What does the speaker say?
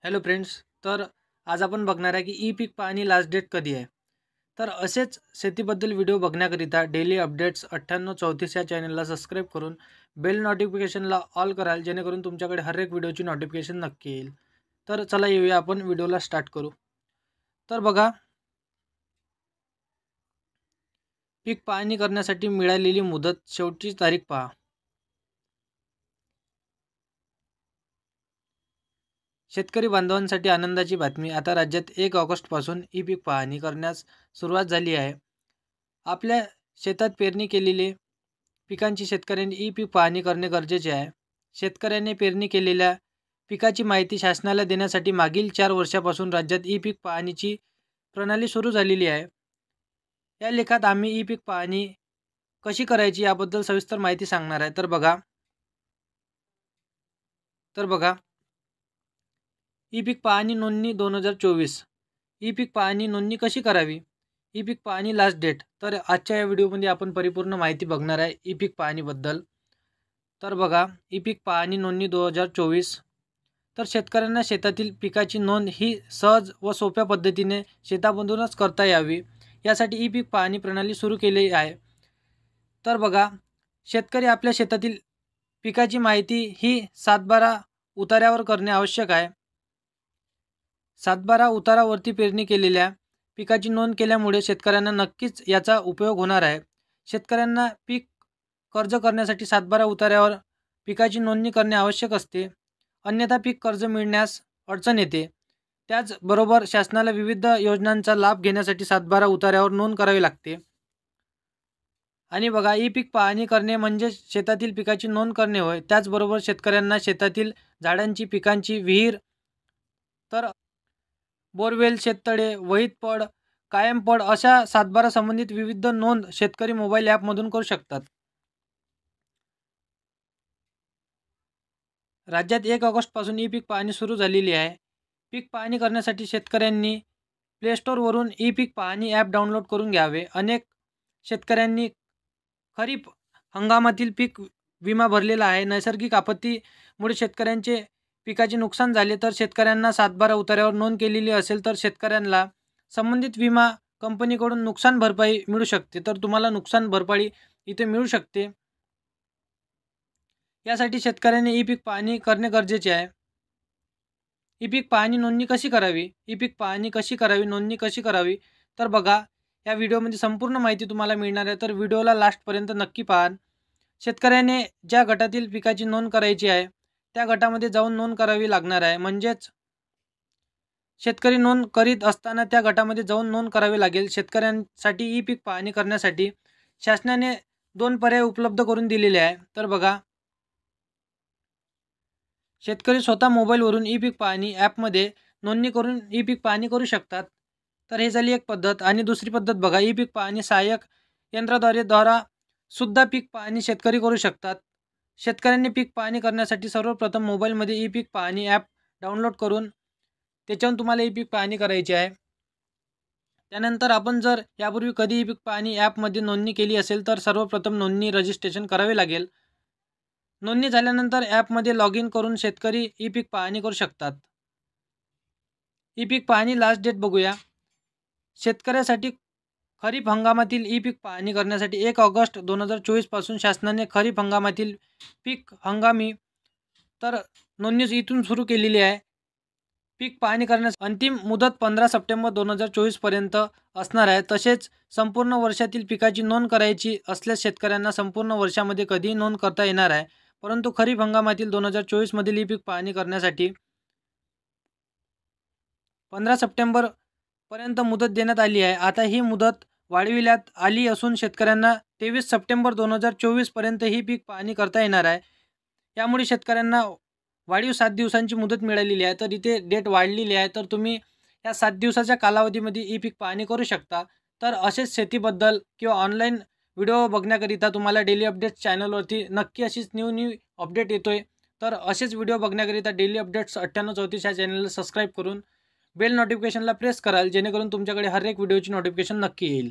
Hello friends. तर आज आपण बघणार आहे की ई पीक पाहणी लास्ट डेट कधी आहे. तर असेच शेतीबद्दल व्हिडिओ बघण्याकरिता डेली अपडेट्स 9834 या चॅनलला सबस्क्राईब करून बेल नोटिफिकेशनला ऑल कराल, जेणेकरून तुमच्याकडे हर एक व्हिडिओची नोटिफिकेशन नक्की येईल. तर चला येऊया आपण व्हिडिओला स्टार्ट करू. तर बघा, पीक पाहणी करण्यासाठी मिळालेली मुदत शेवटची तारीख पहा. शेतकरी बांधवांसाठी आनंदाची बातमी. आता राज्यात 1 ऑगस्टपासून ई पीक पाहणी करण्यास सुरुवात झाली आहे. आपल्या शेतात पेरणी केलेले पिकांची शेतकऱ्यांनी ई पीक पाहणी करणे गरजेचे आहे. शेतकऱ्यांनी पेरणी केलेल्या पिकाची माहिती शासनाला देण्यासाठी मागील 4 वर्षापासून राज्यात ई पीक पाहणीची प्रणाली सुरू झालेली आहे. या लेखात आम्ही ई पीक पाहणी कशी करायची याबद्दल सविस्तर माहिती सांगणार आहे. तर बघा, ई पीक पाहणी नोंदणी 2024. ई पीक पाहणी नोंदणी कशी करावी? ई पीक पाहणी लास्ट डेट. तर आजच्या या व्हिडिओमध्ये आपण परिपूर्ण माहिती बघणार आहे ई पीक पाहणीबद्दल. तर बघा, ई पीक पाहणी नोंदणी 2024. तर शेतकऱ्यांना शेतातील पिकाची नोंद ही सहज व सोप्या पद्धतीने शेतामधूनच करता यावी, यासाठी ई पीक पाहणी प्रणाली सुरू केली आहे. तर बघा, शेतकरी आपल्या शेतातील पिकाची माहिती ही 7/12 उतार्यावर करणे आवश्यक आहे. 7/12 उतारावरती पेरणी केलेल्या पिकाची नोंद केल्यामुळे शेतकऱ्यांना नक्कीच याचा उपयोग होणार आहे. शेतकऱ्यांना पीक कर्ज करण्यासाठी 7/12 उतार्यावर पिकाची नोंदणी करणे आवश्यक असते, अन्यथा पीक कर्ज मिळण्यास अडचण येते. त्याचबरोबर शासनाला विविध योजनांचा लाभ घेण्यासाठी 7/12 उतार्यावर नोंद करावी लागते. आणि बघा, ई पीक पाहणी करणे म्हणजे शेतातील पिकाची नोंद करणे होय. त्याचबरोबर शेतकऱ्यांना शेतातील झाडांची, पिकांची, विहीर, तर बोरवेल, शेततळे, वहीत पड, कायम पड अशा 7/12 संबंधित विविध नोंद शेतकरी मोबाईल ॲपमधून करू शकतात. राज्यात 1 ऑगस्टपासून ई पीक पाहणी सुरू झालेली आहे. पीक पाहणी करण्यासाठी शेतकऱ्यांनी प्ले स्टोअरवरून ई पीक पाहणी ॲप डाउनलोड करून घ्यावे. अनेक शेतकऱ्यांनी खरीप हंगामातील पीक विमा भरलेला आहे. नैसर्गिक आपत्तीमुळे शेतकऱ्यांचे पिकाचे नुकसान झाले तर शेतकऱ्यांना 7/12 उतार्यावर नोंद केलेली असेल तर शेतकऱ्यांना संबंधित विमा कंपनीकडून नुकसान भरपाई मिळू शकते. तर तुम्हाला नुकसान भरपाई इथे मिळू शकते. यासाठी शेतकऱ्यांनी ई पीक पाहणी करणे गरजेचे आहे. ई पीक पाहणी नोंदणी कशी करावी? ई पीक पाहणी कशी करावी, नोंदणी कशी करावी? तर बघा, या व्हिडिओमध्ये संपूर्ण माहिती तुम्हाला मिळणार आहे. तर व्हिडिओला लास्टपर्यंत नक्की पहा. शेतकऱ्याने ज्या गटातील पिकाची नोंद करायची आहे त्या गटामध्ये जाऊन नोंद करावी लागणार आहे. म्हणजेच शेतकरी नोंद करीत असताना त्या गटामध्ये जाऊन नोंद करावी लागेल. शेतकऱ्यांसाठी ई पीक पाहणी करण्यासाठी शासनाने 2 पर्याय उपलब्ध करून दिलेले आहे. तर बघा, शेतकरी स्वतः मोबाईलवरून ई पीक पाहणी ॲपमध्ये नोंदणी करून ई पीक पाहणी करू शकतात. तर हे झाली एक पद्धत. आणि दुसरी पद्धत बघा, ई पीक पाहणी सहाय्यक यंत्राद्वारा सुद्धा पीक पाहणी शेतकरी करू शकतात. शेतकऱ्यांनी पीक पाहणी करण्यासाठी सर्वप्रथम मोबाईलमध्ये ई पीक पाहणी ॲप डाउनलोड करून त्याच्यावरून तुम्हाला ई पीक पाहणी करायची आहे. त्यानंतर आपण जर यापूर्वी कधी ई पीक पाहणी ॲपमध्ये नोंदणी केली असेल तर सर्वप्रथम नोंदणी रजिस्ट्रेशन करावे लागेल. नोंदणी झाल्यानंतर ॲपमध्ये लॉग इन करून शेतकरी ई पीक पाहणी करू शकतात. ई पीक पाहणी लास्ट डेट बघूया. शेतकऱ्यासाठी खरीप हंगामातील ई पीक पाहणी करण्यासाठी 1 ऑगस्ट 2024 पासून शासनाने खरीप हंगामातील पीक हंगामी तर नोंदणी इथून सुरू केलेली आहे. पीक पाहणी करण्यास अंतिम मुदत 15 सप्टेंबर 2024 पर्यंत असणार आहे. तसेच संपूर्ण वर्षातील पिकाची नोंद करायची असल्यास शेतकऱ्यांना संपूर्ण वर्षामध्ये कधीही नोंद करता येणार आहे. परंतु खरीप हंगामातील 2024 मधील ई पीक पाहणी करण्यासाठी 15 सप्टेंबर पर्यंत मुदत देण्यात आली आहे. आता ही मुदत वाढविण्यात आली असून शेतकऱ्यांना 23 सप्टेंबर 2024 पर्यंत ही पीक पाहणी करता येणार आहे. यामुळे शेतकऱ्यांना वाढीव 7 दिवसांची मुदत मिळालेली आहे. तर इथे डेट वाढलेली आहे. तर तुम्ही या 7 दिवसाच्या कालावधीमध्ये ई पीक पाहणी करू शकता. तर असेच शेतीबद्दल किंवा ऑनलाईन व्हिडिओ बघण्याकरिता तुम्हाला डेली अपडेट्स चॅनलवरती नक्की अशीच न्यू अपडेट येतोय. तर असेच व्हिडिओ बघण्याकरिता डेली अपडेट्स 9834 या चॅनलला सबस्क्राईब करून बेल नोटिफिकेशनला प्रेस कराल, जेणेकरून तुमच्याकडे हर एक व्हिडिओची नोटिफिकेशन नक्की येईल.